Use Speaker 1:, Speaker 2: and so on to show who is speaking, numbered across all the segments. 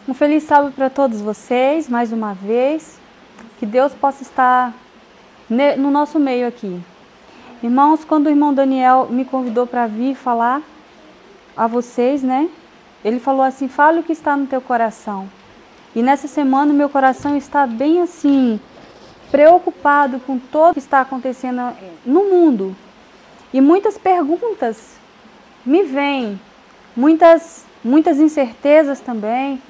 Speaker 1: Um feliz sábado para todos vocês, mais uma vez. Que Deus possa estar no nosso meio aqui. Irmãos, quando o irmão Daniel me convidou para vir falar a vocês, né? Ele falou assim, fale o que está no teu coração. E nessa semana o meu coração está bem assim, preocupado com tudo que está acontecendo no mundo. E muitas perguntas me vêm, muitas incertezas também.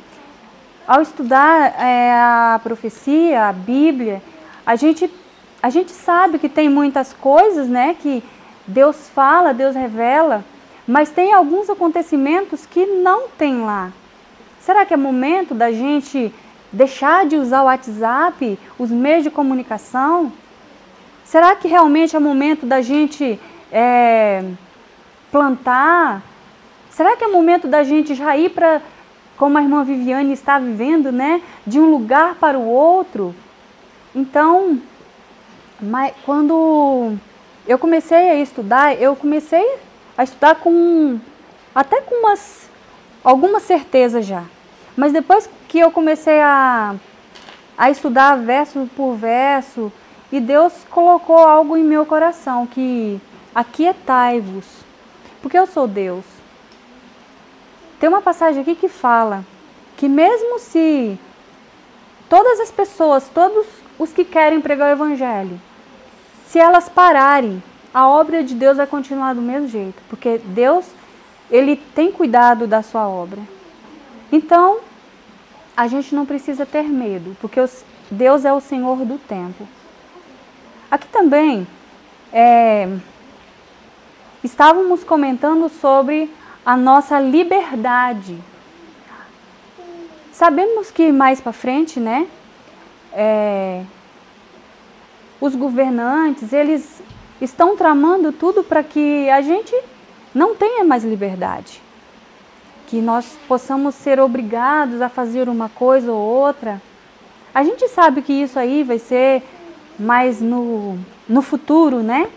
Speaker 1: Ao estudar a profecia, a Bíblia, a gente sabe que tem muitas coisas, né, que Deus fala, Deus revela, mas tem alguns acontecimentos que não tem lá. Será que é momento da gente deixar de usar o WhatsApp, os meios de comunicação? Será que realmente é momento da gente plantar? Será que é momento da gente já ir para, como a irmã Viviane está vivendo, né, de um lugar para o outro? Então, quando eu comecei a estudar, até com alguma certeza já. Mas depois que eu comecei a estudar verso por verso, e Deus colocou algo em meu coração, que aquietai-vos, porque eu sou Deus. Tem uma passagem aqui que fala que mesmo se todas as pessoas, todos os que querem pregar o Evangelho, se elas pararem, a obra de Deus vai continuar do mesmo jeito, porque Deus, Ele tem cuidado da sua obra. Então, a gente não precisa ter medo, porque Deus é o Senhor do tempo. Aqui também, estávamos comentando sobre a nossa liberdade. Sabemos que mais para frente, né, os governantes, eles estão tramando tudo para que a gente não tenha mais liberdade. Que nós possamos ser obrigados a fazer uma coisa ou outra. A gente sabe que isso aí vai ser mais no futuro, né?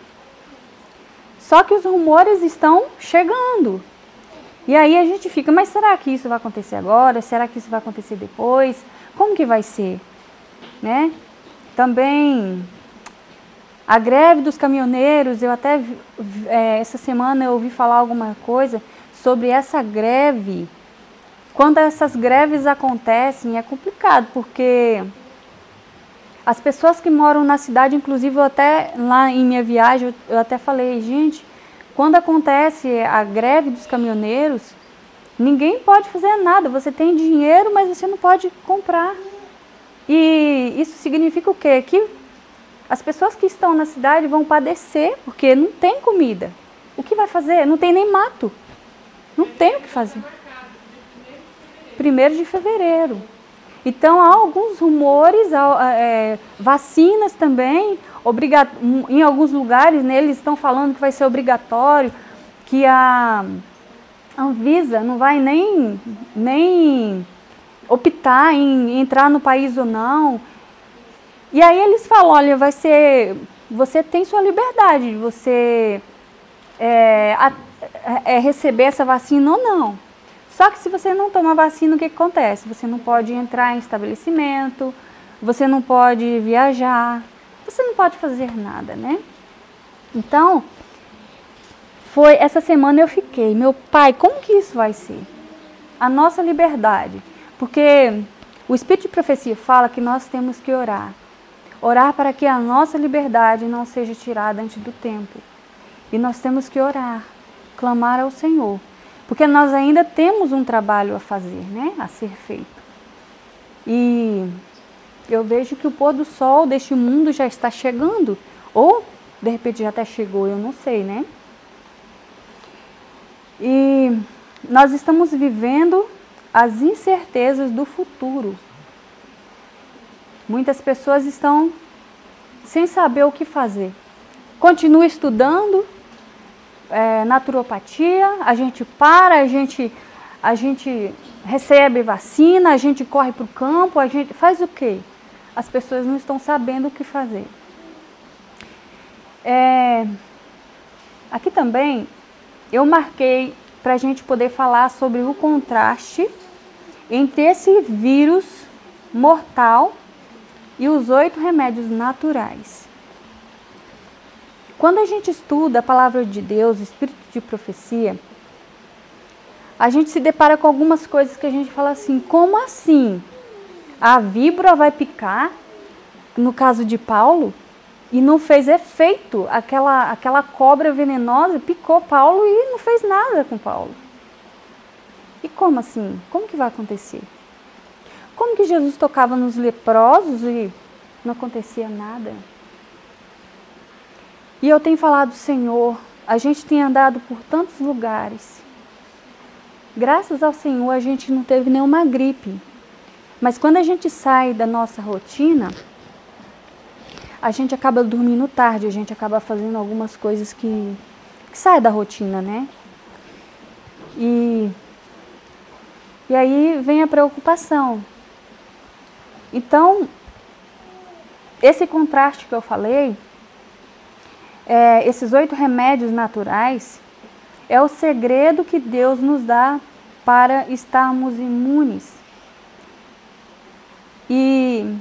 Speaker 1: Só que os rumores estão chegando. E aí a gente fica, mas será que isso vai acontecer agora? Será que isso vai acontecer depois? Como que vai ser? Né? Também a greve dos caminhoneiros, eu até essa semana eu ouvi falar alguma coisa sobre essa greve. Quando essas greves acontecem é complicado, porque as pessoas que moram na cidade, inclusive eu até lá em minha viagem, eu até falei, gente, quando acontece a greve dos caminhoneiros, ninguém pode fazer nada. Você tem dinheiro, mas você não pode comprar. E isso significa o quê? Que as pessoas que estão na cidade vão padecer, porque não tem comida. O que vai fazer? Não tem nem mato. Não tem o que fazer. 1º de fevereiro. Então, há alguns rumores, vacinas também, em alguns lugares, né, eles estão falando que vai ser obrigatório, que a Anvisa não vai nem optar em entrar no país ou não. E aí eles falam, olha, você tem sua liberdade de você receber essa vacina ou não. Só que se você não tomar vacina, o que acontece? Você não pode entrar em estabelecimento, você não pode viajar, você não pode fazer nada, né? Então, essa semana eu fiquei, meu pai, como que isso vai ser? A nossa liberdade. Porque o Espírito de Profecia fala que nós temos que orar. Orar para que a nossa liberdade não seja tirada antes do tempo. E nós temos que orar, clamar ao Senhor. Porque nós ainda temos um trabalho a fazer, né? A ser feito. E eu vejo que o pôr do sol deste mundo já está chegando. Ou, de repente, já até chegou, eu não sei, né? E nós estamos vivendo as incertezas do futuro. Muitas pessoas estão sem saber o que fazer. Continua estudando naturopatia, a gente para, a gente recebe vacina, a gente corre para o campo, a gente faz o quê? As pessoas não estão sabendo o que fazer. Aqui também eu marquei para a gente poder falar sobre o contraste entre esse vírus mortal e os 8 remédios naturais. Quando a gente estuda a palavra de Deus, o espírito de profecia, a gente se depara com algumas coisas que a gente fala assim, como assim? A víbora vai picar, no caso de Paulo, e não fez efeito. Aquela cobra venenosa picou Paulo e não fez nada com Paulo. E como assim? Como que vai acontecer? Como que Jesus tocava nos leprosos e não acontecia nada? E eu tenho falado, Senhor, a gente tem andado por tantos lugares. Graças ao Senhor a gente não teve nenhuma gripe. Mas quando a gente sai da nossa rotina, a gente acaba dormindo tarde, a gente acaba fazendo algumas coisas que saem da rotina, né? E aí vem a preocupação. Então, esse contraste que eu falei, esses 8 remédios naturais, é o segredo que Deus nos dá para estarmos imunes. E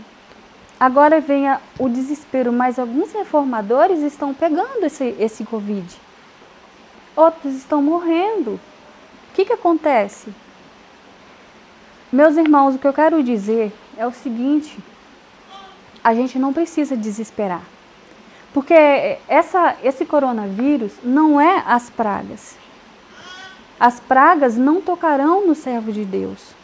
Speaker 1: agora vem o desespero, mas alguns reformadores estão pegando esse Covid. Outros estão morrendo. O que acontece? Meus irmãos, o que eu quero dizer é o seguinte, a gente não precisa desesperar. Porque esse coronavírus não é as pragas. As pragas não tocarão no servo de Deus.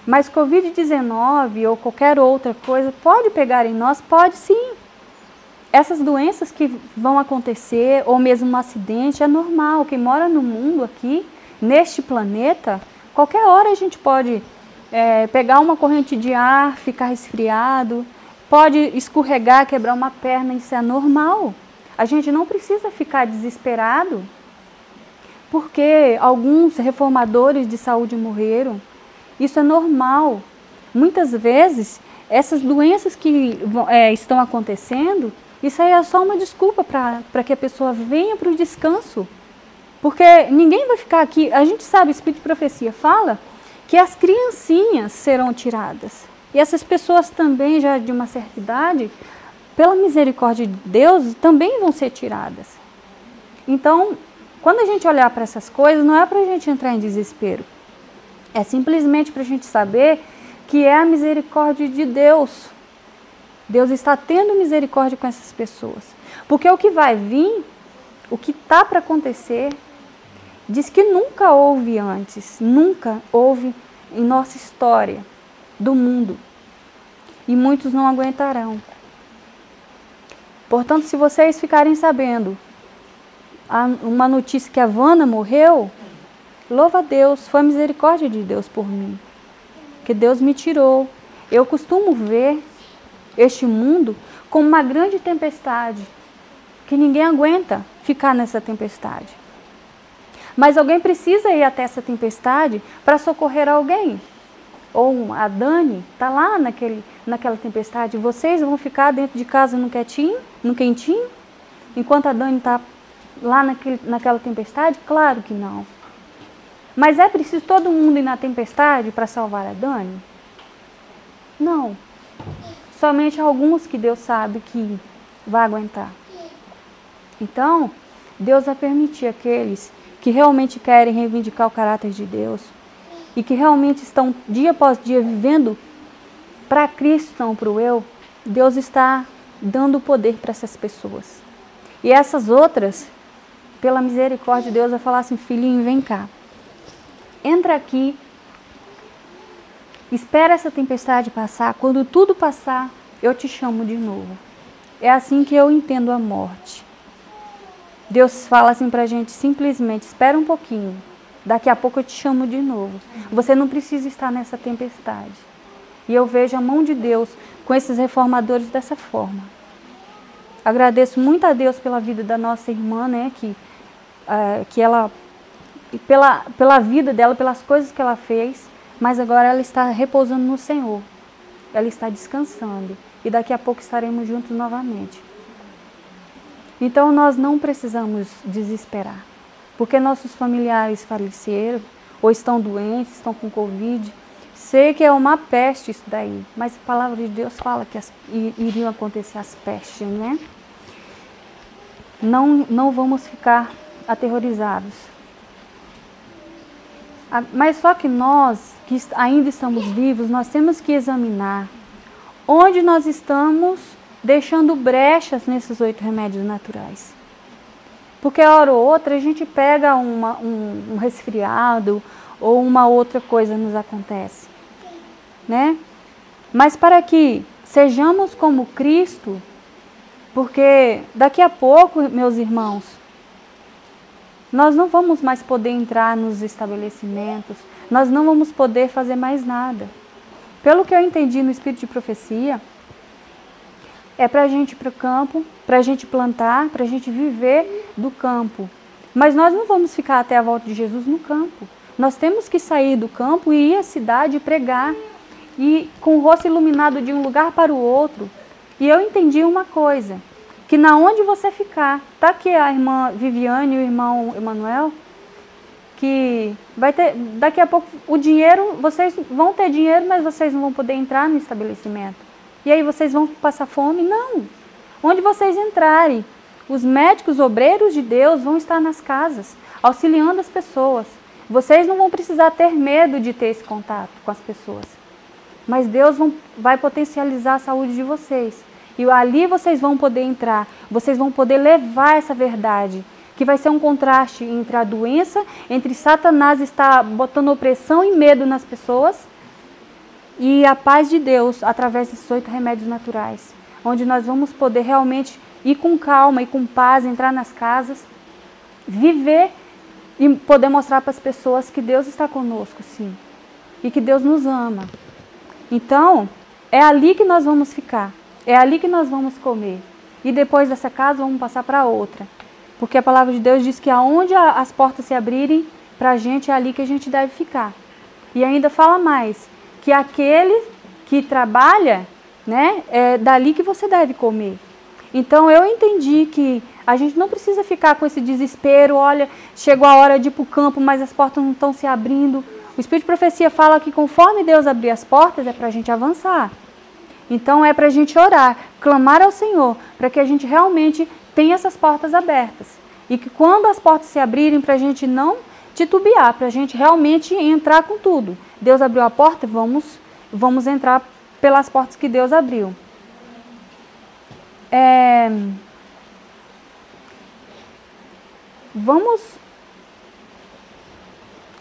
Speaker 1: Mas Covid-19 ou qualquer outra coisa pode pegar em nós? Pode sim. Essas doenças que vão acontecer, ou mesmo um acidente, é normal. Quem mora no mundo aqui, neste planeta, qualquer hora a gente pode pegar uma corrente de ar, ficar resfriado, pode escorregar, quebrar uma perna, isso é normal. A gente não precisa ficar desesperado, porque alguns reformadores de saúde morreram. Isso é normal. Muitas vezes, essas doenças que estão acontecendo, isso aí é só uma desculpa para que a pessoa venha para o descanso. Porque ninguém vai ficar aqui. A gente sabe, o Espírito de Profecia fala que as criancinhas serão tiradas. E essas pessoas também, já de uma certa idade, pela misericórdia de Deus, também vão ser tiradas. Então, quando a gente olhar para essas coisas, não é para a gente entrar em desespero. É simplesmente para a gente saber que é a misericórdia de Deus. Deus está tendo misericórdia com essas pessoas. Porque o que vai vir, o que está para acontecer, diz que nunca houve antes, nunca houve em nossa história do mundo. E muitos não aguentarão. Portanto, se vocês ficarem sabendo uma notícia que a Vana morreu, louva a Deus, foi a misericórdia de Deus por mim. Que Deus me tirou. Eu costumo ver este mundo como uma grande tempestade, que ninguém aguenta ficar nessa tempestade. Mas alguém precisa ir até essa tempestade para socorrer alguém. Ou a Dani está lá naquela tempestade. Vocês vão ficar dentro de casa no quentinho, enquanto a Dani está lá naquela tempestade? Claro que não. Mas é preciso todo mundo ir na tempestade para salvar a Dani? Não. Somente alguns que Deus sabe que vai aguentar. Então, Deus vai permitir aqueles que realmente querem reivindicar o caráter de Deus e que realmente estão dia após dia vivendo para Cristo, não para o eu. Deus está dando poder para essas pessoas. E essas outras, pela misericórdia de Deus, vai falar assim: filhinho, vem cá. Entra aqui, espera essa tempestade passar. Quando tudo passar, eu te chamo de novo. É assim que eu entendo a morte. Deus fala assim pra gente simplesmente: espera um pouquinho, daqui a pouco eu te chamo de novo. Você não precisa estar nessa tempestade. E eu vejo a mão de Deus com esses reformadores dessa forma. Agradeço muito a Deus pela vida da nossa irmã, né, que ela, pela vida dela, pelas coisas que ela fez, mas agora ela está repousando no Senhor. Ela está descansando e daqui a pouco estaremos juntos novamente. Então nós não precisamos desesperar, porque nossos familiares faleceram ou estão doentes, estão com Covid. Sei que é uma peste isso daí, mas a palavra de Deus fala que iriam acontecer as pestes, né? Não vamos ficar aterrorizados. Mas só que nós, que ainda estamos vivos, nós temos que examinar onde nós estamos deixando brechas nesses 8 remédios naturais. Porque a hora ou outra a gente pega um resfriado ou uma outra coisa nos acontece, né? Mas para que sejamos como Cristo, porque daqui a pouco, meus irmãos, nós não vamos mais poder entrar nos estabelecimentos, nós não vamos poder fazer mais nada. Pelo que eu entendi no Espírito de Profecia, é para a gente ir para o campo, para a gente plantar, para a gente viver do campo. Mas nós não vamos ficar até a volta de Jesus no campo. Nós temos que sair do campo e ir à cidade e pregar. E com o rosto iluminado de um lugar para o outro. E eu entendi uma coisa, que na onde você ficar, tá aqui a irmã Viviane e o irmão Emanuel, que vai ter, daqui a pouco o dinheiro, vocês vão ter dinheiro, mas vocês não vão poder entrar no estabelecimento. E aí vocês vão passar fome? Não. Onde vocês entrarem, os médicos obreiros de Deus vão estar nas casas, auxiliando as pessoas. Vocês não vão precisar ter medo de ter esse contato com as pessoas. Mas Deus vai potencializar a saúde de vocês. E ali vocês vão poder entrar, vocês vão poder levar essa verdade, que vai ser um contraste entre a doença, entre Satanás estar botando opressão e medo nas pessoas, e a paz de Deus através desses 8 remédios naturais, onde nós vamos poder realmente ir com calma e com paz, entrar nas casas, viver e poder mostrar para as pessoas que Deus está conosco, sim, e que Deus nos ama. Então, é ali que nós vamos ficar, é ali que nós vamos comer. E depois dessa casa, vamos passar para outra. Porque a palavra de Deus diz que aonde as portas se abrirem, para a gente é ali que a gente deve ficar. E ainda fala mais, que aquele que trabalha, né, é dali que você deve comer. Então, eu entendi que a gente não precisa ficar com esse desespero, olha, chegou a hora de ir para o campo, mas as portas não estão se abrindo. O Espírito de Profecia fala que conforme Deus abrir as portas, é para a gente avançar. Então é para a gente orar, clamar ao Senhor, para que a gente realmente tenha essas portas abertas. E que quando as portas se abrirem, para a gente não titubear, para a gente realmente entrar com tudo. Deus abriu a porta, vamos entrar pelas portas que Deus abriu. Vamos...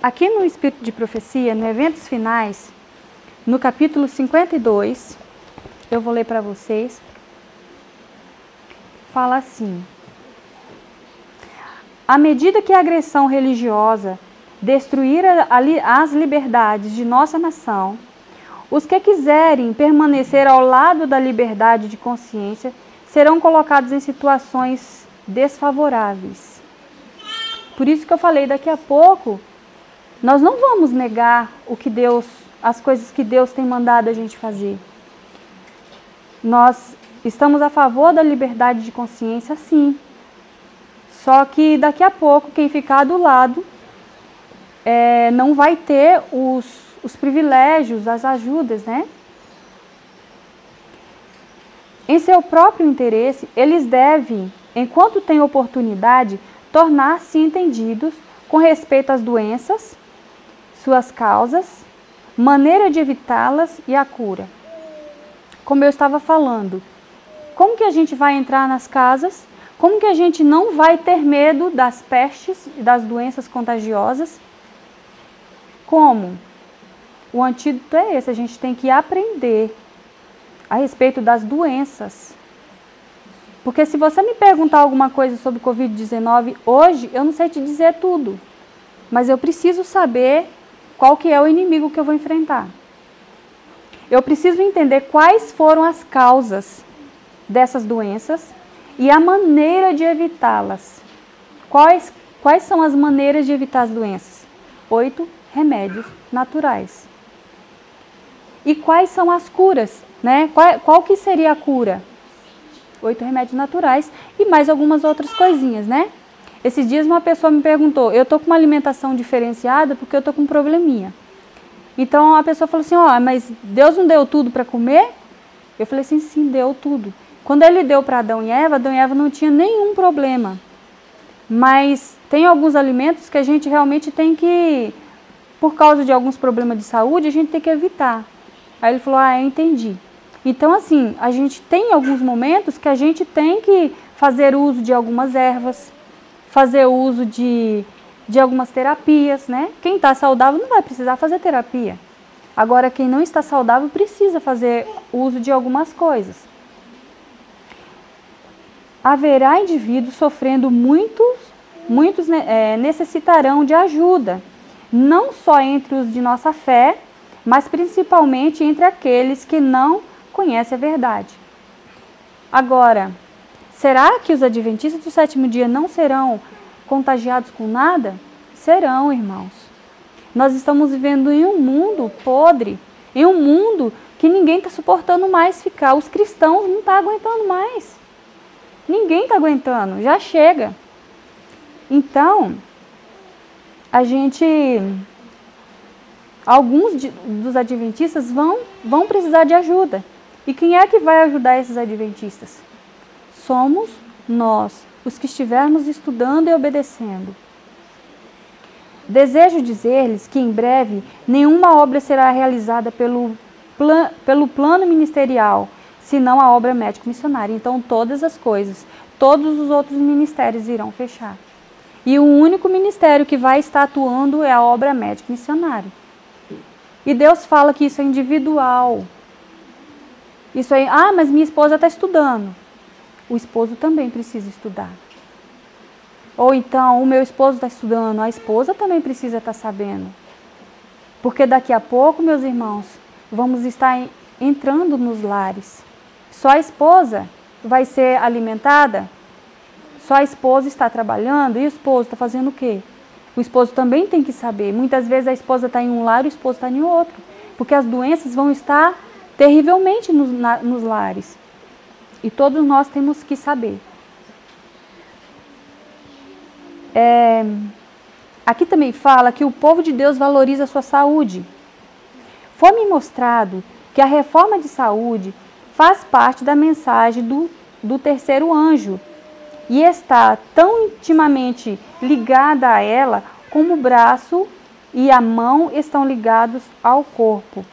Speaker 1: Aqui no Espírito de Profecia, no Eventos Finais, no capítulo 52, eu vou ler para vocês, fala assim: à medida que a agressão religiosa destruir as liberdades de nossa nação, os que quiserem permanecer ao lado da liberdade de consciência serão colocados em situações desfavoráveis. Por isso que eu falei, daqui a pouco, nós não vamos negar as coisas que Deus tem mandado a gente fazer. Nós estamos a favor da liberdade de consciência, sim. Só que daqui a pouco, quem ficar do lado não vai ter os privilégios, as ajudas, né? Em seu próprio interesse, eles devem, enquanto têm oportunidade, tornar-se entendidos com respeito às doenças, suas causas, maneira de evitá-las e a cura. Como eu estava falando, como que a gente vai entrar nas casas? Como que a gente não vai ter medo das pestes e das doenças contagiosas? Como? O antídoto é esse, a gente tem que aprender a respeito das doenças. Porque se você me perguntar alguma coisa sobre Covid-19 hoje, eu não sei te dizer tudo. Mas eu preciso saber qual que é o inimigo que eu vou enfrentar. Eu preciso entender quais foram as causas dessas doenças e a maneira de evitá-las. Quais são as maneiras de evitar as doenças? 8 remédios naturais. E quais são as curas, né? Qual que seria a cura? 8 remédios naturais e mais algumas outras coisinhas, né? Esses dias uma pessoa me perguntou, eu tô com uma alimentação diferenciada porque eu tô com um probleminha. Então a pessoa falou assim, ó, mas Deus não deu tudo para comer? Eu falei assim, sim, deu tudo. Quando ele deu para Adão e Eva não tinha nenhum problema. Mas tem alguns alimentos que a gente realmente tem que, por causa de alguns problemas de saúde, a gente tem que evitar. Aí ele falou, eu entendi. Então assim, a gente tem alguns momentos que a gente tem que fazer uso de algumas ervas, fazer uso de algumas terapias, né? Quem está saudável não vai precisar fazer terapia. Agora, quem não está saudável precisa fazer uso de algumas coisas. Haverá indivíduos sofrendo, muitos necessitarão de ajuda, não só entre os de nossa fé, mas principalmente entre aqueles que não conhecem a verdade. Agora, será que os adventistas do sétimo dia não serão contagiados com nada? Serão, irmãos. Nós estamos vivendo em um mundo podre, em um mundo que ninguém está suportando mais ficar. Os cristãos não estão aguentando mais. Ninguém está aguentando, já chega. Então, alguns dos adventistas vão precisar de ajuda. E quem é que vai ajudar esses adventistas? Somos nós, os que estivermos estudando e obedecendo. Desejo dizer-lhes que em breve nenhuma obra será realizada pelo plano ministerial, senão a obra médico-missionária. Então todas as coisas, todos os outros ministérios irão fechar. E o único ministério que vai estar atuando é a obra médico-missionária. E Deus fala que isso é individual. Isso aí, mas minha esposa está estudando. O esposo também precisa estudar. Ou então, o meu esposo está estudando, a esposa também precisa estar sabendo. Porque daqui a pouco, meus irmãos, vamos estar entrando nos lares. Só a esposa vai ser alimentada? Só a esposa está trabalhando? E o esposo está fazendo o quê? O esposo também tem que saber. Muitas vezes a esposa está em um lar e o esposo está em outro. Porque as doenças vão estar terrivelmente nos lares. E todos nós temos que saber. Aqui também fala que o povo de Deus valoriza a sua saúde. Foi-me mostrado que a reforma de saúde faz parte da mensagem do terceiro anjo e está tão intimamente ligada a ela como o braço e a mão estão ligados ao corpo.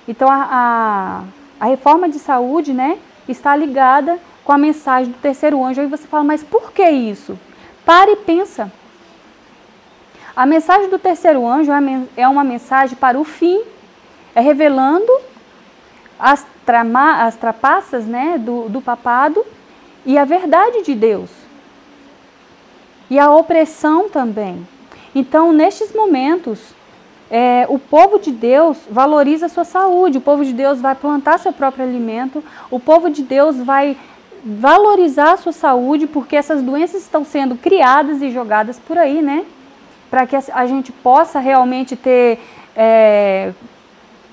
Speaker 1: Então a reforma de saúde, né, está ligada com a mensagem do terceiro anjo. Aí você fala, mas por que isso? Para e pensa. A mensagem do terceiro anjo é uma mensagem para o fim, é revelando as trapaças, né, do papado e a verdade de Deus. E a opressão também. Então, nestes momentos, o povo de Deus valoriza a sua saúde, o povo de Deus vai plantar seu próprio alimento, o povo de Deus vai valorizar a sua saúde, porque essas doenças estão sendo criadas e jogadas por aí, né? Para que a gente possa realmente ter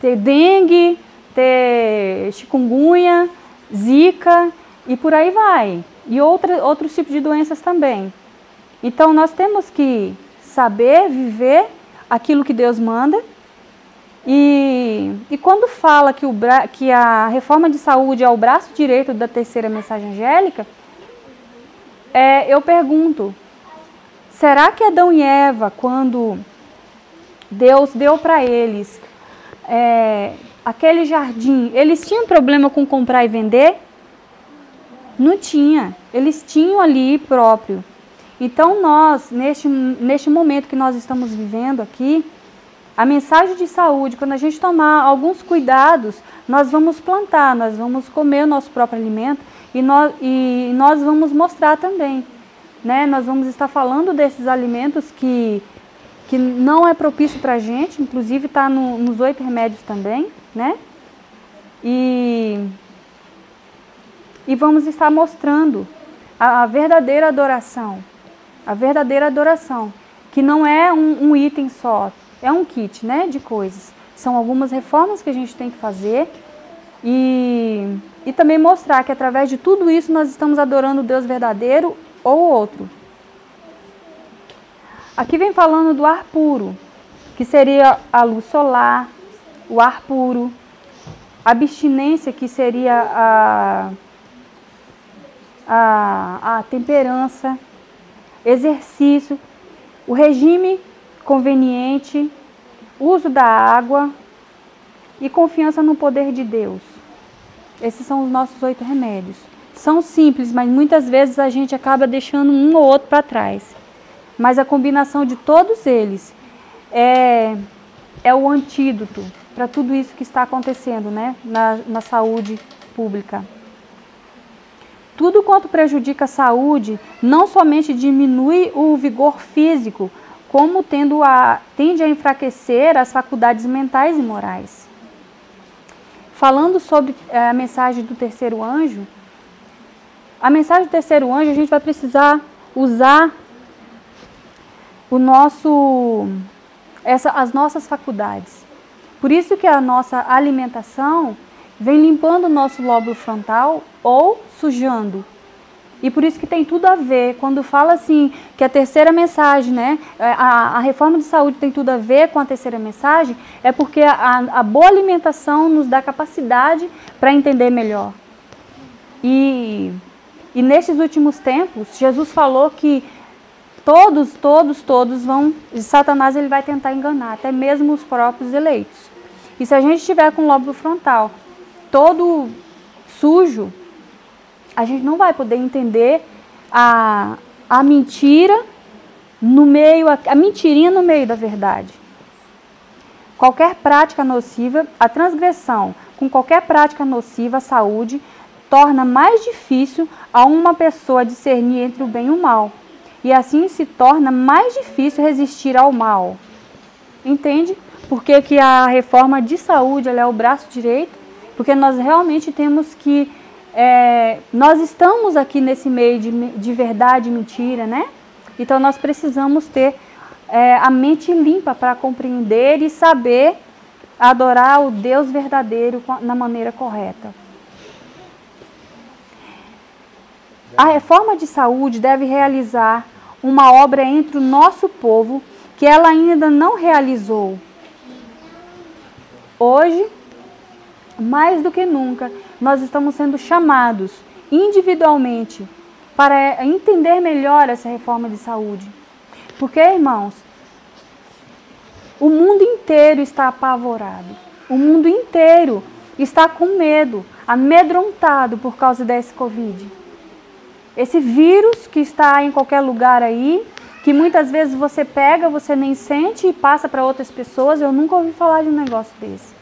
Speaker 1: dengue, ter chikungunya, zika e por aí vai. E outros tipos de doenças também. Então nós temos que saber viver aquilo que Deus manda. E quando fala que a reforma de saúde é o braço direito da terceira mensagem angélica, eu pergunto, será que Adão e Eva, quando Deus deu para eles aquele jardim, eles tinham problema com comprar e vender? Não tinha, eles tinham ali próprio. Então nós, neste momento que nós estamos vivendo aqui, a mensagem de saúde, quando a gente tomar alguns cuidados, nós vamos plantar, nós vamos comer o nosso próprio alimento e nós vamos mostrar também, né? Nós vamos estar falando desses alimentos que não é propício para a gente, inclusive está nos 8 remédios também, né? E vamos estar mostrando a verdadeira adoração, que não é um item só, é um kit, né, de coisas. São algumas reformas que a gente tem que fazer e também mostrar que através de tudo isso nós estamos adorando o Deus verdadeiro ou outro. Aqui vem falando do ar puro. que seria a luz solar, o ar puro, a abstinência, que seria a temperança, exercício, o regime conveniente, uso da água e confiança no poder de Deus. Esses são os nossos 8 remédios. São simples, mas muitas vezes a gente acaba deixando um ou outro para trás. Mas a combinação de todos eles é o antídoto para tudo isso que está acontecendo, né, na saúde pública. Tudo quanto prejudica a saúde não somente diminui o vigor físico, como tende a enfraquecer as faculdades mentais e morais. Falando sobre a mensagem do terceiro anjo, a mensagem do terceiro anjo, a gente vai precisar usar as nossas faculdades. Por isso que a nossa alimentação vem limpando o nosso lóbulo frontal ou sujando. E por isso que tem tudo a ver, quando fala assim, que a terceira mensagem, né, a reforma de saúde tem tudo a ver com a terceira mensagem, é porque a boa alimentação nos dá capacidade para entender melhor. E nesses últimos tempos, Jesus falou que todos vão, Satanás ele vai tentar enganar, até mesmo os próprios eleitos. E se a gente estiver com o lóbulo frontal todo sujo, a gente não vai poder entender a mentira no meio, a mentirinha no meio da verdade. Qualquer prática nociva, a transgressão com qualquer prática nociva à saúde, torna mais difícil a uma pessoa discernir entre o bem e o mal. E assim se torna mais difícil resistir ao mal. Entende? Porque que a reforma de saúde ela é o braço direito? Porque nós realmente temos que... nós estamos aqui nesse meio de verdade e mentira, né? Então nós precisamos ter a mente limpa para compreender e saber adorar o Deus verdadeiro na maneira correta. A reforma de saúde deve realizar uma obra entre o nosso povo que ela ainda não realizou. Hoje, mais do que nunca, nós estamos sendo chamados individualmente para entender melhor essa reforma de saúde. Porque, irmãos, o mundo inteiro está apavorado. O mundo inteiro está com medo, amedrontado por causa desse Covid. Esse vírus que está em qualquer lugar aí, que muitas vezes você pega, você nem sente e passa para outras pessoas. Eu nunca ouvi falar de um negócio desse.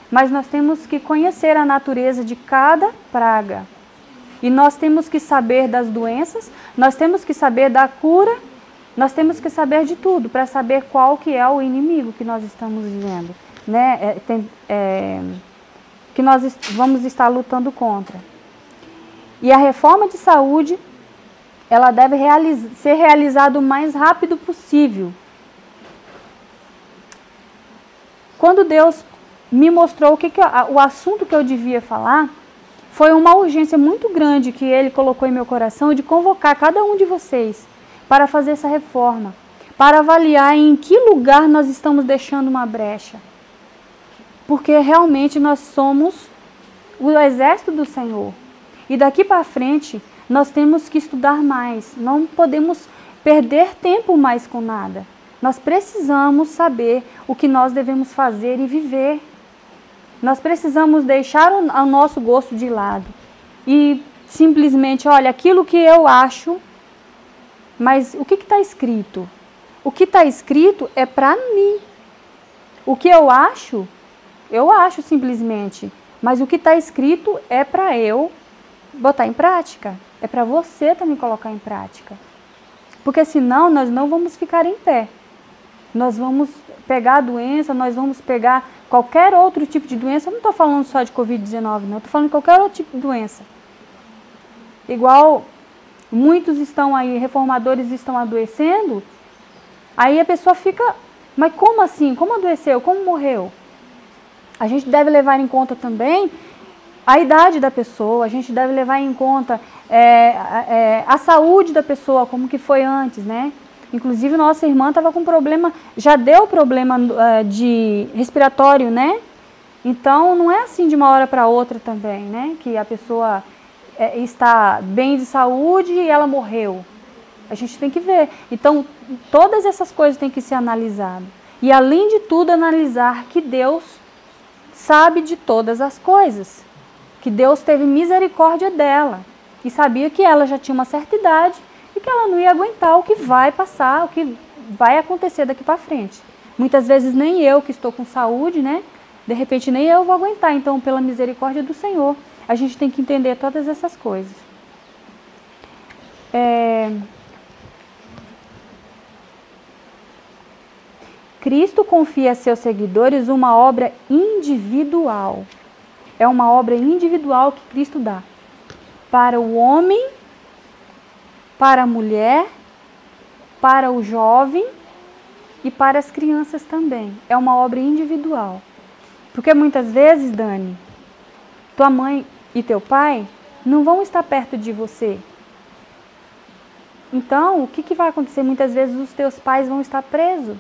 Speaker 1: Mas nós temos que conhecer a natureza de cada praga. E nós temos que saber das doenças, nós temos que saber da cura, nós temos que saber de tudo para saber qual que é o inimigo que nós estamos vivendo, né? Que nós vamos estar lutando contra. E a reforma de saúde, ela deve ser realizada o mais rápido possível. Quando Deus me mostrou o assunto que eu devia falar, foi uma urgência muito grande que Ele colocou em meu coração de convocar cada um de vocês para fazer essa reforma, para avaliar em que lugar nós estamos deixando uma brecha. Porque realmente nós somos o exército do Senhor. E daqui para frente, nós temos que estudar mais. Não podemos perder tempo mais com nada. Nós precisamos saber o que nós devemos fazer e viver. Nós precisamos deixar o nosso gosto de lado. E simplesmente, olha, aquilo que eu acho, mas o que está escrito? O que está escrito é para mim. O que eu acho simplesmente. Mas o que está escrito é para eu botar em prática. É para você também colocar em prática. Porque senão nós não vamos ficar em pé. Nós vamos pegar a doença, nós vamos pegar qualquer outro tipo de doença. Eu não estou falando só de Covid-19, não. Estou falando de qualquer outro tipo de doença. Igual muitos estão aí, reformadores estão adoecendo. Aí a pessoa fica, mas como assim? Como adoeceu? Como morreu? A gente deve levar em conta também a idade da pessoa, a gente deve levar em conta a saúde da pessoa, como que foi antes, né? Inclusive, nossa irmã estava com problema, já deu problema de respiratório, né? Então, não é assim de uma hora para outra também, né? Que a pessoa está bem de saúde e ela morreu. A gente tem que ver. Então, todas essas coisas têm que ser analisadas. E, além de tudo, analisar que Deus sabe de todas as coisas. Que Deus teve misericórdia dela. E sabia que ela já tinha uma certa idade e que ela não ia aguentar o que vai passar, o que vai acontecer daqui para frente. Muitas vezes nem eu que estou com saúde, né? De repente nem eu vou aguentar. Então, pela misericórdia do Senhor, a gente tem que entender todas essas coisas. Cristo confia a seus seguidores uma obra individual. É uma obra individual que Cristo dá. Para o homem, para a mulher, para o jovem e para as crianças também. É uma obra individual. Porque muitas vezes, Dani, tua mãe e teu pai não vão estar perto de você. Então, o que vai acontecer? Muitas vezes os teus pais vão estar presos.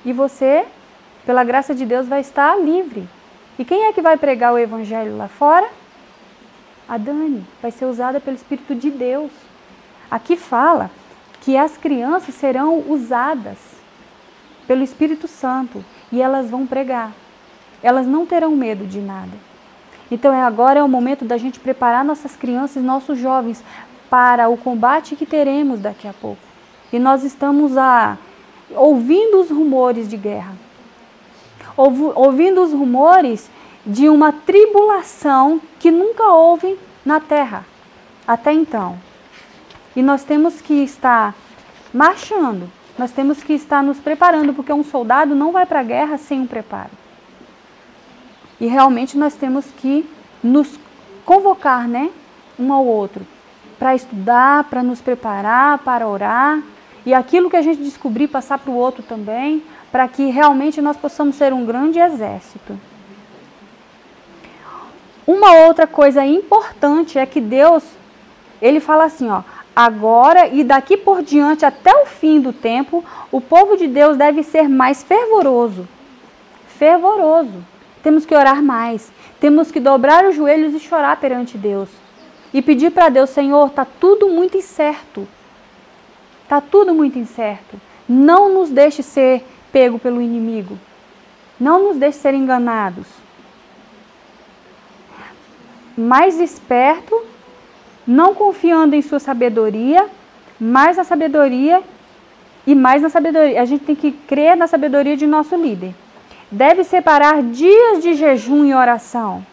Speaker 1: E você, pela graça de Deus, vai estar livre. E quem é que vai pregar o evangelho lá fora? A Dani. Vai ser usada pelo Espírito de Deus. Aqui fala que as crianças serão usadas pelo Espírito Santo. E elas vão pregar. Elas não terão medo de nada. Então agora é o momento da gente preparar nossas crianças, nossos jovens, para o combate que teremos daqui a pouco. E nós estamos ouvindo os rumores de guerra, ouvindo os rumores de uma tribulação que nunca houve na terra, até então. E nós temos que estar marchando, nós temos que estar nos preparando, porque um soldado não vai para a guerra sem um preparo. E realmente nós temos que nos convocar, né, um ao outro, para estudar, para nos preparar, para orar. E aquilo que a gente descobrir, passar para o outro também, para que realmente nós possamos ser um grande exército. Uma outra coisa importante é que Deus, Ele fala assim, agora e daqui por diante até o fim do tempo, o povo de Deus deve ser mais fervoroso. Fervoroso. Temos que orar mais. Temos que dobrar os joelhos e chorar perante Deus. E pedir para Deus, Senhor, está tudo muito incerto. Está tudo muito incerto. Não nos deixe ser pego pelo inimigo. Não nos deixe ser enganados. Mais esperto, não confiando em sua sabedoria, mais na sabedoria e mais na sabedoria. A gente tem que crer na sabedoria de nosso líder. Deve separar dias de jejum e oração.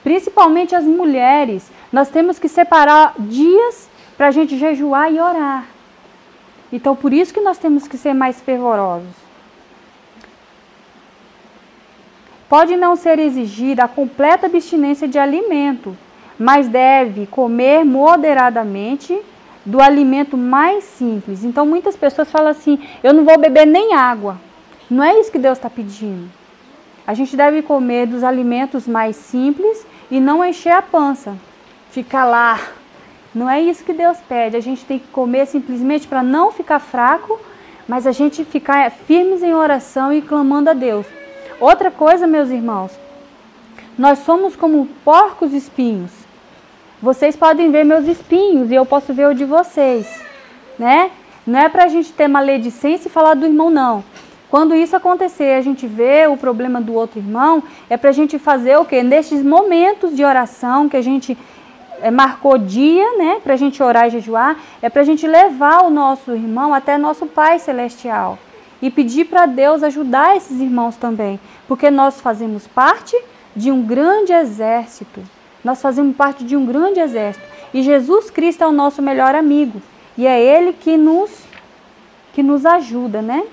Speaker 1: Principalmente as mulheres. Nós temos que separar dias para a gente jejuar e orar. Então, por isso que nós temos que ser mais fervorosos. Pode não ser exigida a completa abstinência de alimento, mas deve comer moderadamente do alimento mais simples. Então, muitas pessoas falam assim, eu não vou beber nem água. Não é isso que Deus está pedindo. A gente deve comer dos alimentos mais simples e não encher a pança. Ficar lá. Não é isso que Deus pede. A gente tem que comer simplesmente para não ficar fraco, mas a gente ficar firmes em oração e clamando a Deus. Outra coisa, meus irmãos, nós somos como porcos espinhos. Vocês podem ver meus espinhos e eu posso ver o de vocês, né? Não é para a gente ter maledicência e falar do irmão, não. Quando isso acontecer, a gente vê o problema do outro irmão, é para a gente fazer o quê? Nestes momentos de oração que a gente marcou dia, né, para a gente orar e jejuar, é para a gente levar o nosso irmão até nosso Pai Celestial e pedir para Deus ajudar esses irmãos também, porque nós fazemos parte de um grande exército, nós fazemos parte de um grande exército e Jesus Cristo é o nosso melhor amigo e é Ele que nos ajuda, né?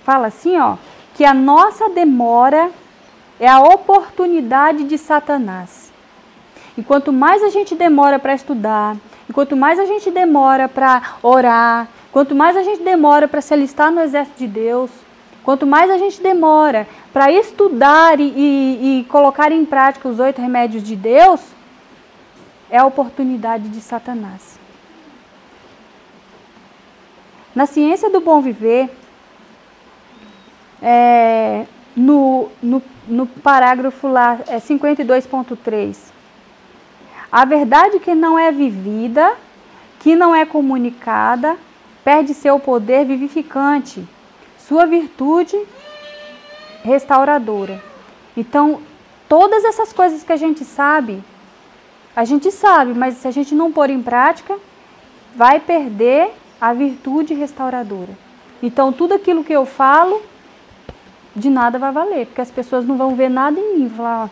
Speaker 1: Fala assim, que a nossa demora é a oportunidade de Satanás. E quanto mais a gente demora para estudar, e quanto mais a gente demora para orar, quanto mais a gente demora para se alistar no exército de Deus, quanto mais a gente demora para estudar e colocar em prática os 8 remédios de Deus, é a oportunidade de Satanás. Na Ciência do Bom Viver, no parágrafo lá, 52.3, a verdade que não é vivida, que não é comunicada, perde seu poder vivificante, sua virtude restauradora. Então, todas essas coisas que a gente sabe, mas se a gente não pôr em prática, vai perder a virtude restauradora. Então, tudo aquilo que eu falo, de nada vai valer, porque as pessoas não vão ver nada em mim. Falar,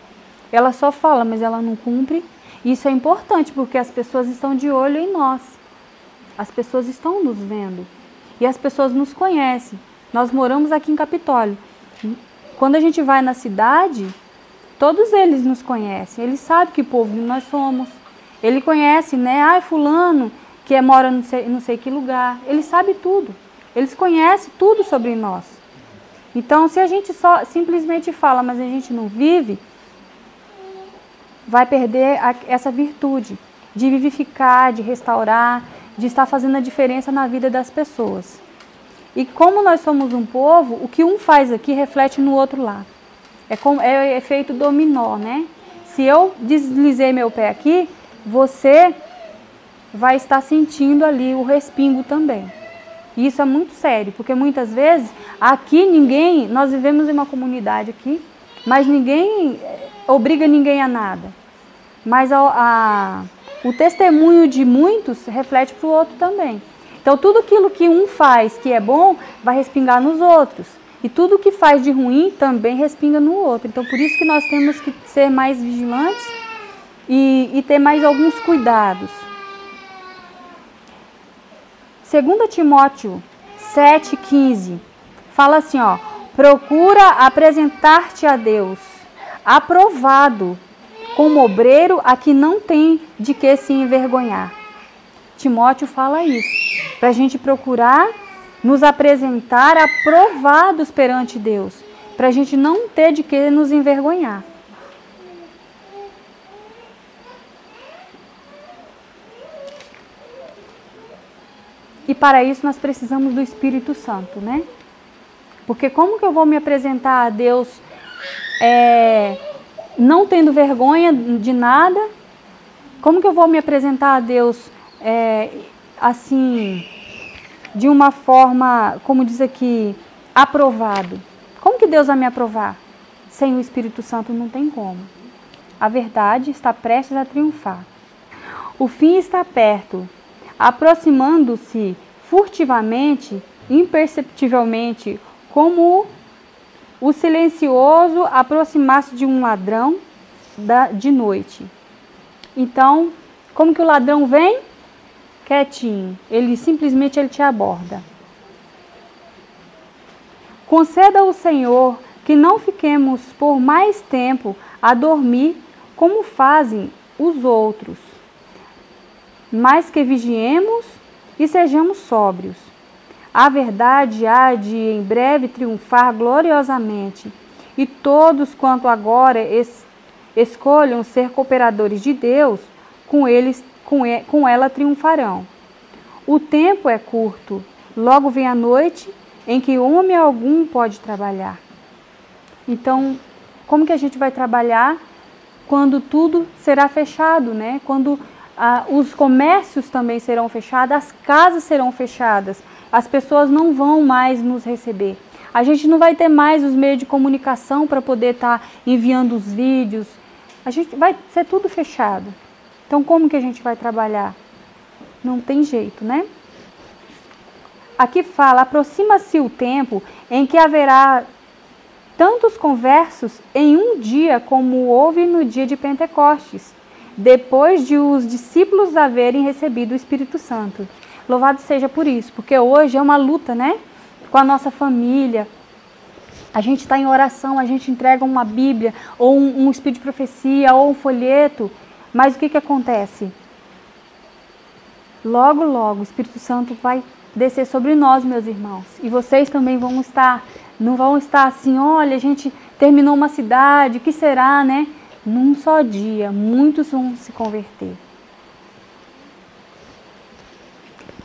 Speaker 1: ela só fala, mas ela não cumpre. Isso é importante, porque as pessoas estão de olho em nós. As pessoas estão nos vendo. E as pessoas nos conhecem. Nós moramos aqui em Capitólio. Quando a gente vai na cidade, todos eles nos conhecem. Eles sabem que povo nós somos. Ele conhece, né? Fulano, que mora não sei que lugar. Ele sabe tudo. Eles conhecem tudo sobre nós. Então, se a gente só simplesmente fala, mas a gente não vive, vai perder essa virtude de vivificar, de restaurar, de estar fazendo a diferença na vida das pessoas. E como nós somos um povo, o que um faz aqui reflete no outro lá. É efeito dominó, né? Se eu deslizei meu pé aqui, você vai estar sentindo ali o respingo também. E isso é muito sério, porque muitas vezes aqui nós vivemos em uma comunidade aqui, mas ninguém obriga ninguém a nada. Mas o testemunho de muitos reflete para o outro também. Então tudo aquilo que um faz que é bom, vai respingar nos outros. E tudo que faz de ruim também respinga no outro. Então por isso que nós temos que ser mais vigilantes e ter mais alguns cuidados. 2 Timóteo 7,15 fala assim, procura apresentar-te a Deus, aprovado, como obreiro a que não tem de que se envergonhar. Timóteo fala isso, para a gente procurar nos apresentar aprovados perante Deus, para a gente não ter de que nos envergonhar. E para isso nós precisamos do Espírito Santo, né? Porque como que eu vou me apresentar a Deus não tendo vergonha de nada? Como que eu vou me apresentar a Deus assim, de uma forma, como diz aqui, aprovado? Como que Deus vai me aprovar? Sem o Espírito Santo não tem como. A verdade está prestes a triunfar. O fim está perto. Aproximando-se furtivamente, imperceptivelmente, como o silencioso aproximar-se de um ladrão de noite. Então, como que o ladrão vem? Quietinho. Ele simplesmente te aborda. Conceda ao Senhor que não fiquemos por mais tempo a dormir como fazem os outros, mas que vigiemos e sejamos sóbrios. A verdade há de em breve triunfar gloriosamente, e todos quanto agora escolham ser cooperadores de Deus, com ela triunfarão. O tempo é curto, logo vem a noite em que homem algum pode trabalhar. Então, como que a gente vai trabalhar quando tudo será fechado, né? Quando os comércios também serão fechados, as casas serão fechadas, as pessoas não vão mais nos receber. A gente não vai ter mais os meios de comunicação para poder estar enviando os vídeos. Vai ser tudo fechado. Então como que a gente vai trabalhar? Não tem jeito, né? Aqui fala, aproxima-se o tempo em que haverá tantos conversos em um dia como houve no dia de Pentecostes, depois de os discípulos haverem recebido o Espírito Santo. Louvado seja por isso, porque hoje é uma luta, né? Com a nossa família. A gente está em oração, a gente entrega uma Bíblia, ou um espírito de profecia, ou um folheto. Mas o que acontece? Logo, logo, o Espírito Santo vai descer sobre nós, meus irmãos. E vocês também não vão estar assim, olha, a gente terminou uma cidade, o que será, né? Num só dia, muitos vão se converter.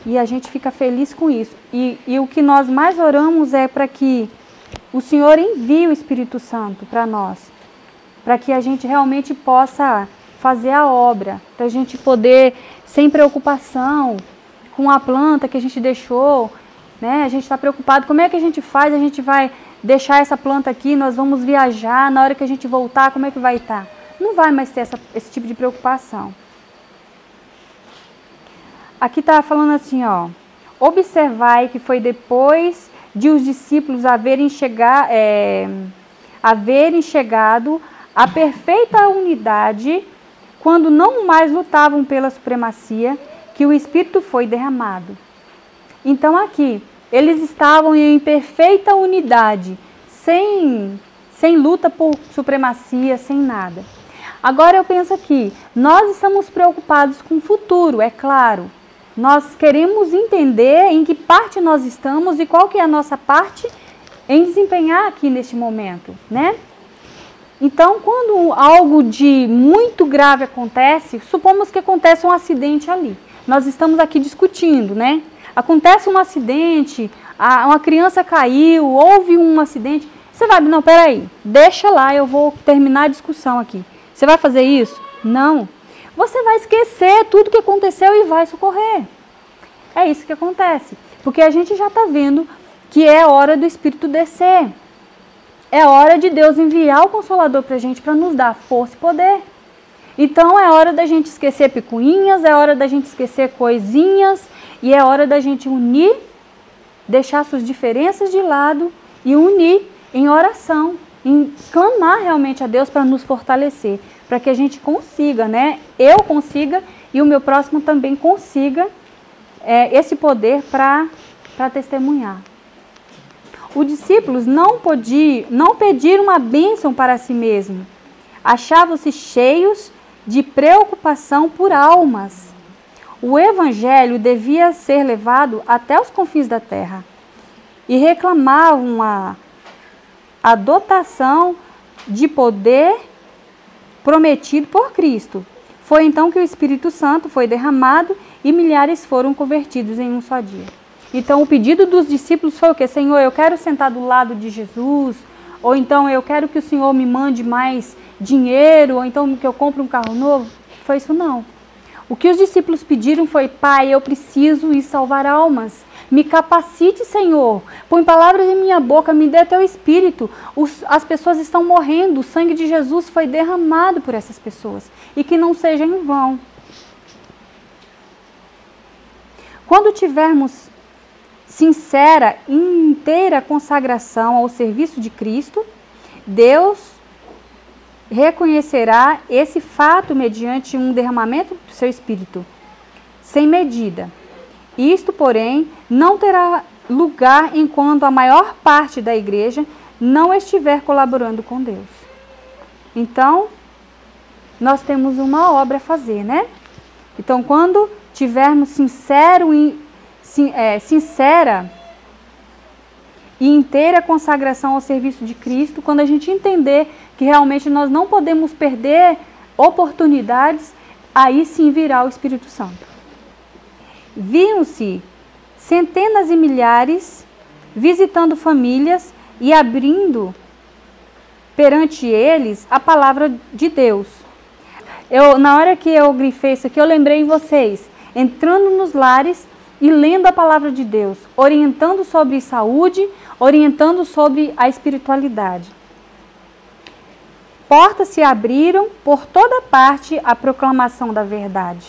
Speaker 1: E a gente fica feliz com isso. E o que nós mais oramos é para que o Senhor envie o Espírito Santo para nós, para que a gente realmente possa fazer a obra, para a gente poder, sem preocupação, com a planta que a gente deixou, né? A gente está preocupado, como é que a gente faz? A gente vai deixar essa planta aqui, nós vamos viajar, na hora que a gente voltar, como é que vai estar? Não vai mais ter esse tipo de preocupação. Aqui está falando assim, ó, observai que foi depois de os discípulos haverem chegado à perfeita unidade, quando não mais lutavam pela supremacia, que o Espírito foi derramado. Então aqui, eles estavam em perfeita unidade, sem luta por supremacia, sem nada. Agora eu penso aqui, nós estamos preocupados com o futuro, é claro. Nós queremos entender em que parte nós estamos e qual que é a nossa parte em desempenhar aqui neste momento, né? Então, quando algo de muito grave acontece, supomos que acontece um acidente ali. Nós estamos aqui discutindo, né? Acontece um acidente, uma criança caiu, houve um acidente. Você vai, não, peraí, deixa lá, eu vou terminar a discussão aqui. Você vai fazer isso? Não. Você vai esquecer tudo que aconteceu e vai socorrer. É isso que acontece. Porque a gente já está vendo que é hora do Espírito descer. É hora de Deus enviar o Consolador para a gente, para nos dar força e poder. Então é hora da gente esquecer picuinhas, é hora da gente esquecer coisinhas, e é hora da gente unir, deixar suas diferenças de lado e unir em oração, em clamar realmente a Deus para nos fortalecer, para que a gente consiga, né? Eu consiga e o meu próximo também consiga esse poder para testemunhar. Os discípulos não pediram uma bênção para si mesmos, achavam-se cheios de preocupação por almas. O evangelho devia ser levado até os confins da terra e reclamavam a dotação de poder prometido por Cristo. Foi então que o Espírito Santo foi derramado e milhares foram convertidos em um só dia. Então o pedido dos discípulos foi o quê? Senhor, eu quero sentar do lado de Jesus, ou então eu quero que o Senhor me mande mais dinheiro, ou então que eu compre um carro novo. Foi isso não. O que os discípulos pediram foi, Pai, eu preciso ir salvar almas. Me capacite, Senhor. Põe palavras em minha boca, me dê teu Espírito. As pessoas estão morrendo, o sangue de Jesus foi derramado por essas pessoas. E que não seja em vão. Quando tivermos sincera e inteira consagração ao serviço de Cristo, Deus reconhecerá esse fato mediante um derramamento do seu Espírito, sem medida. Isto, porém, não terá lugar enquanto a maior parte da igreja não estiver colaborando com Deus. Então, nós temos uma obra a fazer, né? Então, quando tivermos sincera e inteira consagração ao serviço de Cristo, quando a gente entender que realmente nós não podemos perder oportunidades, aí sim virá o Espírito Santo. Viam-se centenas e milhares visitando famílias e abrindo perante eles a palavra de Deus. Na hora que eu grifei isso aqui, eu lembrei em vocês, entrando nos lares e lendo a palavra de Deus, orientando sobre saúde, orientando sobre a espiritualidade. Portas se abriram por toda parte à proclamação da verdade.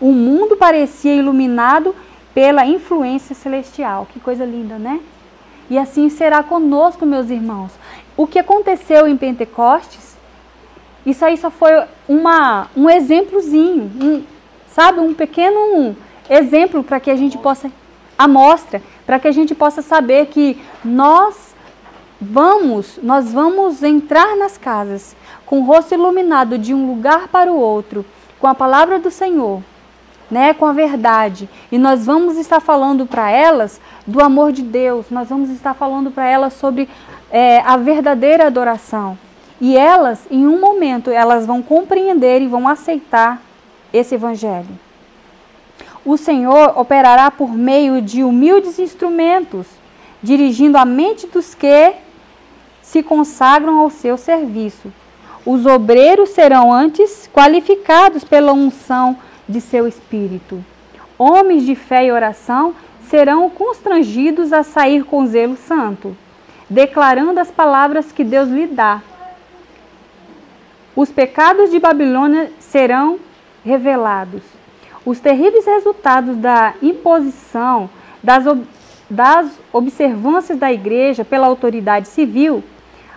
Speaker 1: O mundo parecia iluminado pela influência celestial. Que coisa linda, né? E assim será conosco, meus irmãos. O que aconteceu em Pentecostes, isso aí só foi um exemplozinho, um pequeno exemplo para que a gente possa, amostra, para que a gente possa saber que nós vamos entrar nas casas com o rosto iluminado de um lugar para o outro, com a palavra do Senhor, né, com a verdade. E nós vamos estar falando para elas do amor de Deus, nós vamos estar falando para elas sobre a verdadeira adoração. E elas, em um momento, elas vão compreender e vão aceitar esse evangelho. o Senhor operará por meio de humildes instrumentos, dirigindo a mente dos que se consagram ao seu serviço. Os obreiros serão antes qualificados pela unção de seu espírito. Homens de fé e oração serão constrangidos a sair com zelo santo, declarando as palavras que Deus lhe dá. Os pecados de Babilônia serão revelados. Os terríveis resultados da imposição das observâncias da igreja pela autoridade civil,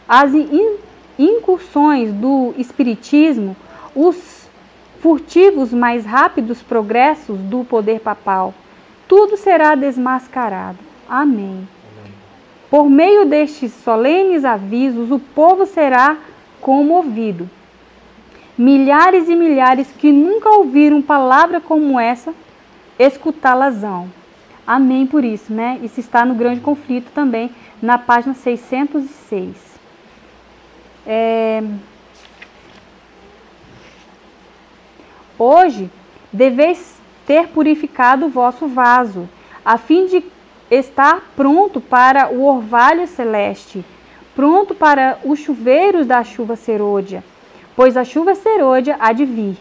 Speaker 1: as incursões do espiritismo, os furtivos mais rápidos progressos do poder papal, tudo será desmascarado. Amém. Por meio destes solenes avisos, o povo será comovido. Milhares e milhares que nunca ouviram palavra como essa, escutá-las-ão. Amém por isso, né? Isso está no Grande Conflito também, na página 606. Hoje, deveis ter purificado o vosso vaso, a fim de estar pronto para o orvalho celeste, pronto para os chuveiros da chuva serôdia, pois a chuva serôdia há de vir.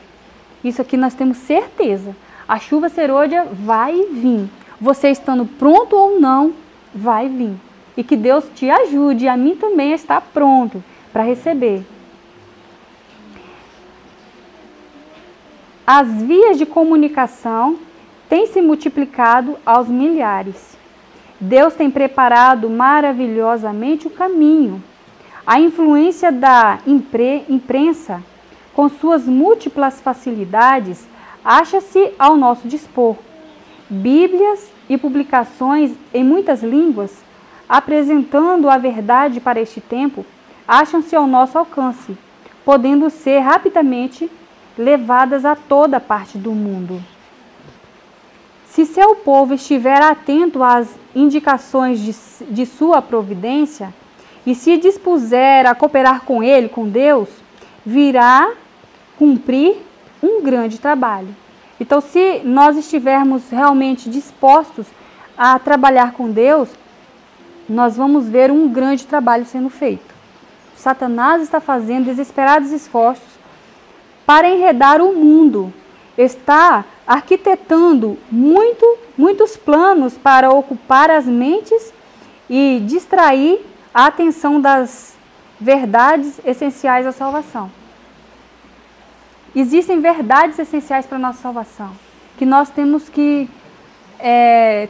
Speaker 1: Isso aqui nós temos certeza. A chuva serôdia vai vir. Você estando pronto ou não, vai vir. E que Deus te ajude, a mim também, a estar pronto para receber. As vias de comunicação têm se multiplicado aos milhares. Deus tem preparado maravilhosamente o caminho. A influência da imprensa, com suas múltiplas facilidades, acha-se ao nosso dispor. Bíblias e publicações em muitas línguas, apresentando a verdade para este tempo, acham-se ao nosso alcance, podendo ser rapidamente levadas a toda parte do mundo. Se seu povo estiver atento às indicações de sua providência e se dispuser a cooperar com ele, com Deus, virá cumprir um grande trabalho. Então, se nós estivermos realmente dispostos a trabalhar com Deus, nós vamos ver um grande trabalho sendo feito. Satanás está fazendo desesperados esforços para enredar o mundo, está arquitetando muitos planos para ocupar as mentes e distrair a atenção das verdades essenciais à salvação. Existem verdades essenciais para a nossa salvação, que nós temos que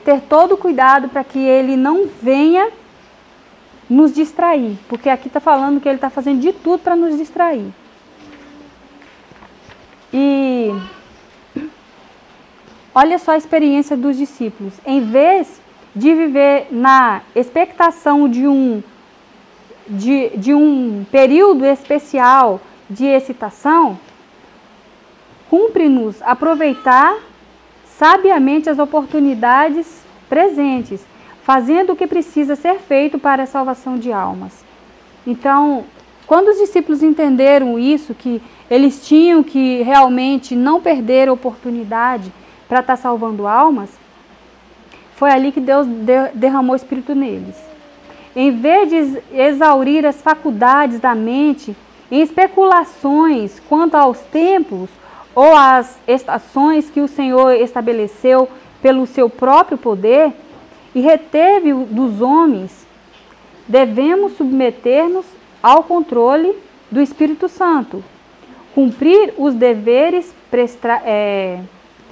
Speaker 1: ter todo o cuidado para que ele não venha nos distrair, porque aqui está falando que ele está fazendo de tudo para nos distrair. E olha só a experiência dos discípulos. Em vez de viver na expectação de um período especial de excitação, cumpre-nos aproveitar sabiamente as oportunidades presentes, fazendo o que precisa ser feito para a salvação de almas. Então, quando os discípulos entenderam isso, que eles tinham que realmente não perder a oportunidade para estar salvando almas, foi ali que Deus derramou o Espírito neles. Em vez de exaurir as faculdades da mente em especulações quanto aos tempos ou às estações que o Senhor estabeleceu pelo seu próprio poder e reteve dos homens, devemos submeter-nos ao controle do Espírito Santo, cumprir os deveres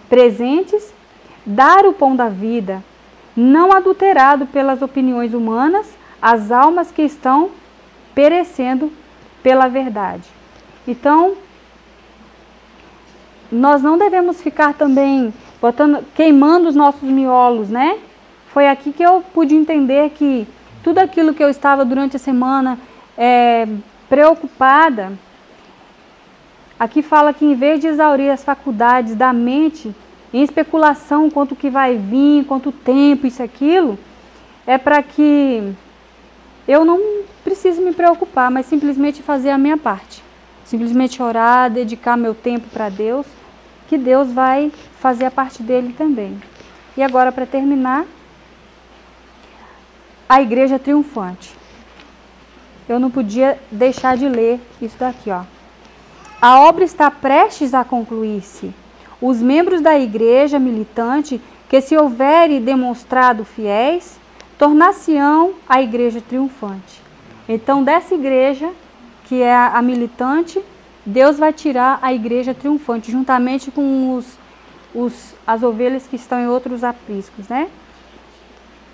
Speaker 1: presentes, dar o pão da vida, não adulterado pelas opiniões humanas, as almas que estão perecendo pela verdade. Então, nós não devemos ficar também queimando os nossos miolos, né? Foi aqui que eu pude entender que tudo aquilo que eu estava durante a semana preocupada, aqui fala que em vez de exaurir as faculdades da mente em especulação quanto que vai vir, quanto tempo, isso e aquilo, é para que eu não precise me preocupar, mas simplesmente fazer a minha parte. Simplesmente orar, dedicar meu tempo para Deus que Deus vai fazer a parte dele também. E agora, para terminar, a igreja triunfante. Eu não podia deixar de ler isso daqui, ó. A obra está prestes a concluir-se. Os membros da igreja militante, que se houverem demonstrado fiéis, tornar-se-ão a igreja triunfante. Então, dessa igreja, que é a militante, Deus vai tirar a igreja triunfante, juntamente com as ovelhas que estão em outros apriscos, né?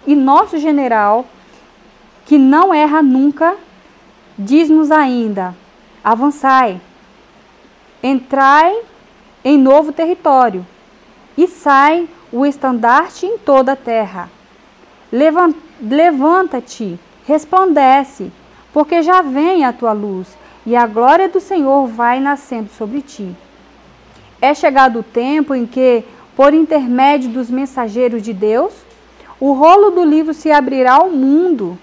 Speaker 1: E nosso general, que não erra nunca, diz-nos ainda: avançai, entrai em novo território, e sai o estandarte em toda a terra. Levanta-te, resplandece, porque já vem a tua luz, e a glória do Senhor vai nascendo sobre ti. É chegado o tempo em que, por intermédio dos mensageiros de Deus, o rolo do livro se abrirá ao mundo.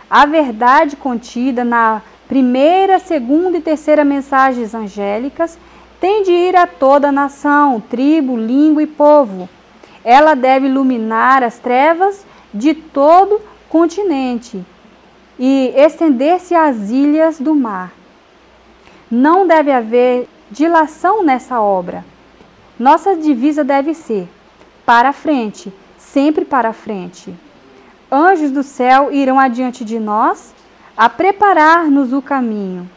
Speaker 1: A verdade contida na primeira, segunda e terceira mensagens angélicas tem de ir a toda a nação, tribo, língua e povo. Ela deve iluminar as trevas de todo continente e estender-se às ilhas do mar. Não deve haver dilação nessa obra. Nossa divisa deve ser para a frente, sempre para a frente. Anjos do céu irão adiante de nós a preparar-nos o caminho.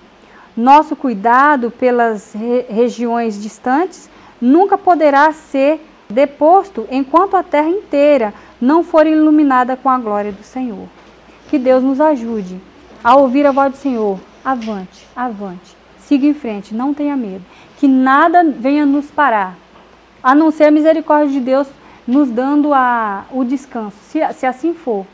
Speaker 1: Nosso cuidado pelas regiões distantes nunca poderá ser deposto enquanto a terra inteira não for iluminada com a glória do Senhor. Que Deus nos ajude a ouvir a voz do Senhor. Avante, avante, siga em frente, não tenha medo. Que nada venha nos parar, a não ser a misericórdia de Deus nos dando o descanso, se assim for.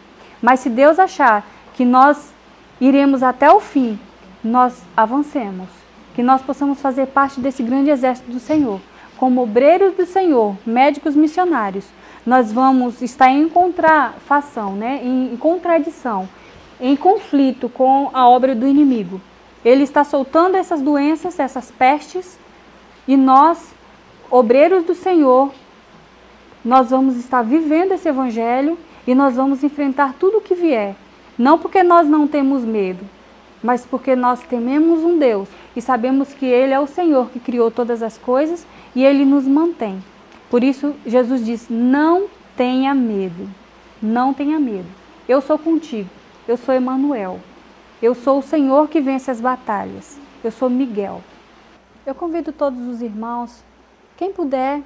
Speaker 1: Mas se Deus achar que nós iremos até o fim, nós avancemos, que nós possamos fazer parte desse grande exército do Senhor. Como obreiros do Senhor, médicos missionários, nós vamos estar em contrafação, né? Em contradição, em conflito com a obra do inimigo. Ele está soltando essas doenças, essas pestes, e nós, obreiros do Senhor, nós vamos estar vivendo esse evangelho e nós vamos enfrentar tudo o que vier. Não porque nós não temos medo, mas porque nós tememos um Deus e sabemos que Ele é o Senhor que criou todas as coisas e Ele nos mantém. Por isso, Jesus diz: não tenha medo, não tenha medo. Eu sou contigo, eu sou Emanuel, eu sou o Senhor que vence as batalhas, eu sou Miguel. Eu convido todos os irmãos, quem puder,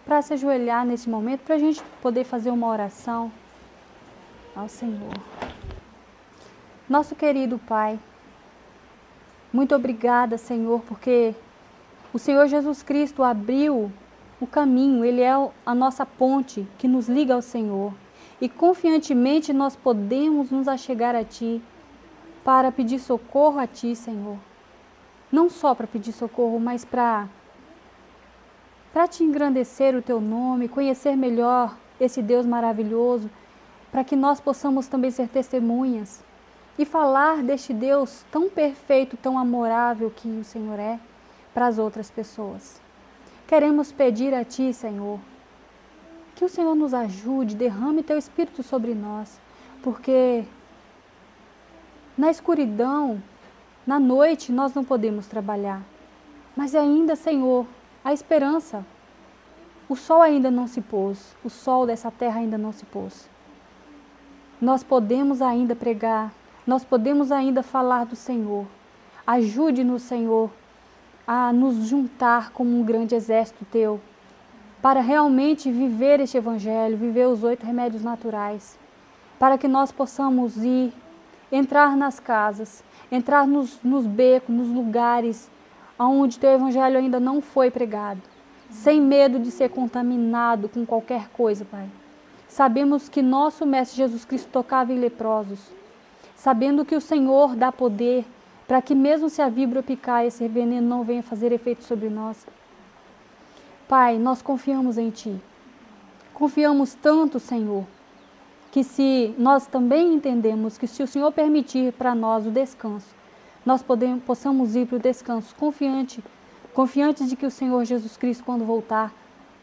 Speaker 1: para se ajoelhar nesse momento, para a gente poder fazer uma oração ao Senhor. Nosso querido Pai, muito obrigada, Senhor, porque o Senhor Jesus Cristo abriu o caminho, Ele é a nossa ponte que nos liga ao Senhor. E confiantemente nós podemos nos achegar a Ti para pedir socorro a Ti, Senhor. Não só para pedir socorro, mas para Te engrandecer o Teu nome, conhecer melhor esse Deus maravilhoso, para que nós possamos também ser testemunhas e falar deste Deus tão perfeito, tão amorável que o Senhor é para as outras pessoas. Queremos pedir a Ti, Senhor, que o Senhor nos ajude, derrame Teu Espírito sobre nós, porque na escuridão, na noite, nós não podemos trabalhar. Mas ainda, Senhor, a esperança, o sol ainda não se pôs, o sol dessa terra ainda não se pôs. Nós podemos ainda pregar, nós podemos ainda falar do Senhor. Ajude-nos, Senhor, a nos juntar como um grande exército Teu, para realmente viver este Evangelho, viver os 8 remédios naturais, para que nós possamos ir, entrar nas casas, entrar nos becos, nos lugares onde Teu Evangelho ainda não foi pregado, sem medo de ser contaminado com qualquer coisa, Pai. Sabemos que nosso Mestre Jesus Cristo tocava em leprosos, sabendo que o Senhor dá poder para que mesmo se a víbora picar, esse veneno não venha fazer efeito sobre nós. Pai, nós confiamos em Ti. Confiamos tanto, Senhor, que se nós também entendemos que se o Senhor permitir para nós o descanso, nós possamos ir para o descanso confiante confiantes de que o Senhor Jesus Cristo, quando voltar,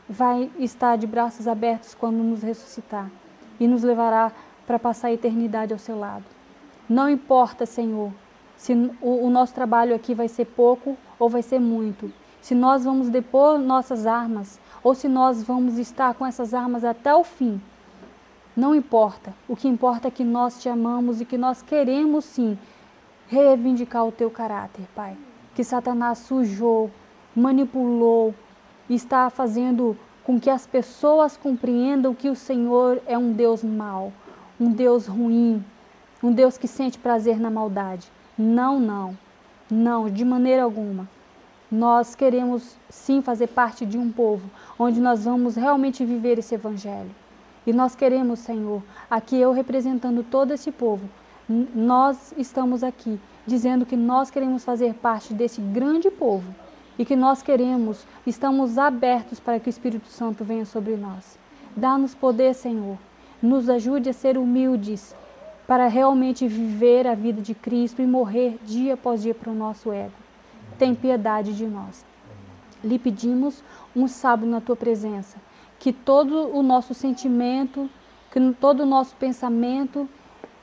Speaker 1: vai estar de braços abertos quando nos ressuscitar e nos levará para passar a eternidade ao seu lado. Não importa, Senhor, se o nosso trabalho aqui vai ser pouco ou vai ser muito, se nós vamos depor nossas armas ou se nós vamos estar com essas armas até o fim. Não importa. O que importa é que nós te amamos e que nós queremos sim reivindicar o teu caráter, Pai. Que Satanás sujou, manipulou e está fazendo com que as pessoas compreendam que o Senhor é um Deus mau, um Deus ruim, um Deus que sente prazer na maldade. Não, não, não, de maneira alguma. Nós queremos sim fazer parte de um povo onde nós vamos realmente viver esse evangelho. E nós queremos, Senhor, aqui eu representando todo esse povo, nós estamos aqui dizendo que nós queremos fazer parte desse grande povo e que nós estamos abertos para que o Espírito Santo venha sobre nós. Dá-nos poder, Senhor, nos ajude a ser humildes para realmente viver a vida de Cristo e morrer dia após dia para o nosso ego. Tem piedade de nós. Lhe pedimos um sábado na tua presença, que todo o nosso sentimento, que todo o nosso pensamento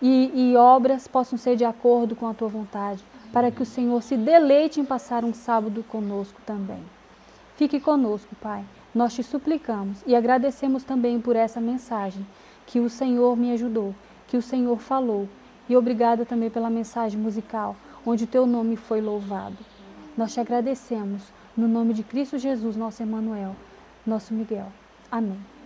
Speaker 1: e obras possam ser de acordo com a tua vontade, para que o Senhor se deleite em passar um sábado conosco também. Fique conosco, Pai. Nós te suplicamos e agradecemos também por essa mensagem que o Senhor me ajudou, que o Senhor falou. E obrigada também pela mensagem musical, onde o teu nome foi louvado. Nós te agradecemos, no nome de Cristo Jesus, nosso Emmanuel, nosso Miguel. Amém.